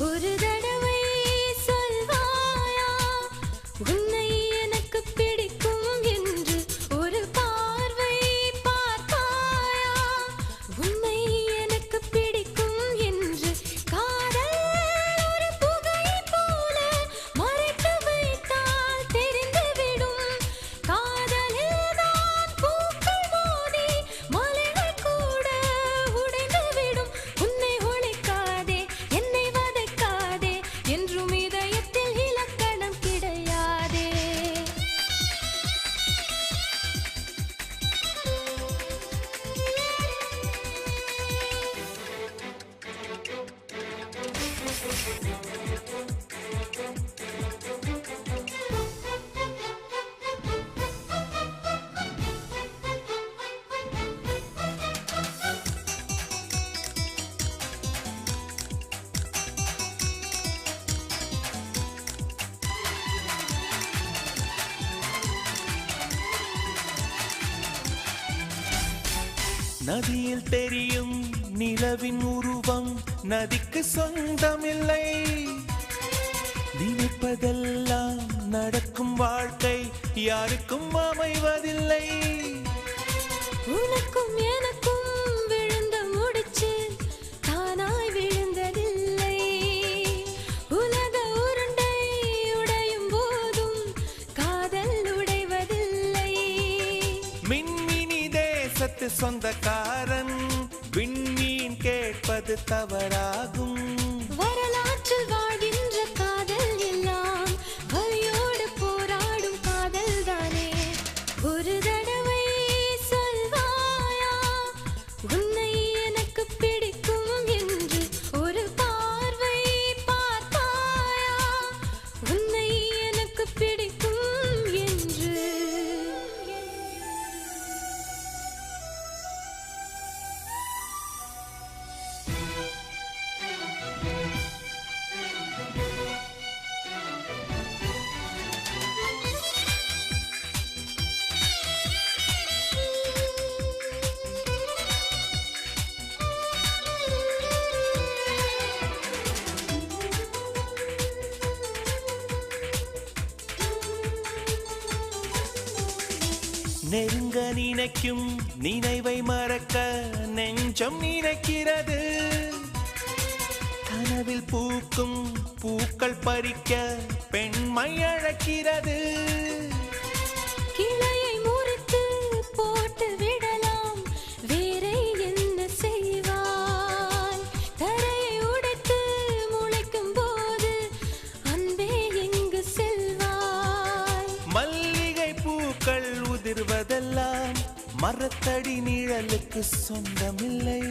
ஒரு தடவை சொல்வாயா உன்னை எனக்கு பிடிக்கும் என்று ஒரு பார்வை பார்த்தாயா உன்னை எனக்கு பிடிக்கும் என்று காதல் ஒரு புகை போல மறைத்து வைத்தால் தெரிந்துவிடும் காதலில் தான் பூக்கள் மோதி மலைகள் கூட உடைந்துவிடும் உன்னை ஒழிக்காதே என்னை வதைக்காதே என்றும் இதயத்தில் இலக்கணம் கிடையாதே நதியில் தெரியும் நிலவின் உருவம் நதிக்கு சொந்தமில்லை நினைப்பதெல்லாம் நடக்கும் வாழ்க்கை யாருக்கும் அமைவதில்லை உனக்கும் எனக்கும் விழுந்த முடிச்சு தானாய் விழுந்ததில்லை உலக உருண்டை உடையும் போதும் காதல் உடைவதில்லை மின்மினி தேசத்து சொந்தக்காரன் விண்மீன் கேட்பது தவறாகும் வரலாற்றில் வாழ்கின்ற காதல் எல்லாம் வலியோடு போராடும் காதல் தானே ஒரு தடவை சொல்வாயா உன்னை எனக்கு பிடிக்கும் என்று ஒரு பார்வை பார்த்தாயா உன்னை எனக்கு பிடிக்கும் என்று நெருங்க நினைக்கும் நினைவை மறக்க நெஞ்சம் நினைக்கிறது கனவில் பூக்கும் பூக்கள் பறிக்க பெண்மை அழைக்கிறது கிளையை முறித்து போட்டு விடலாம் வேறே என்ன செய்வாய் தரையை உடைத்து முளைக்கும் போது அன்பே எங்கு செல்வாய் மல்லிகை பூக்கள் உதிர்வதெல்லாம் மரத்தடி நிழலுக்கு சொந்தமில்லை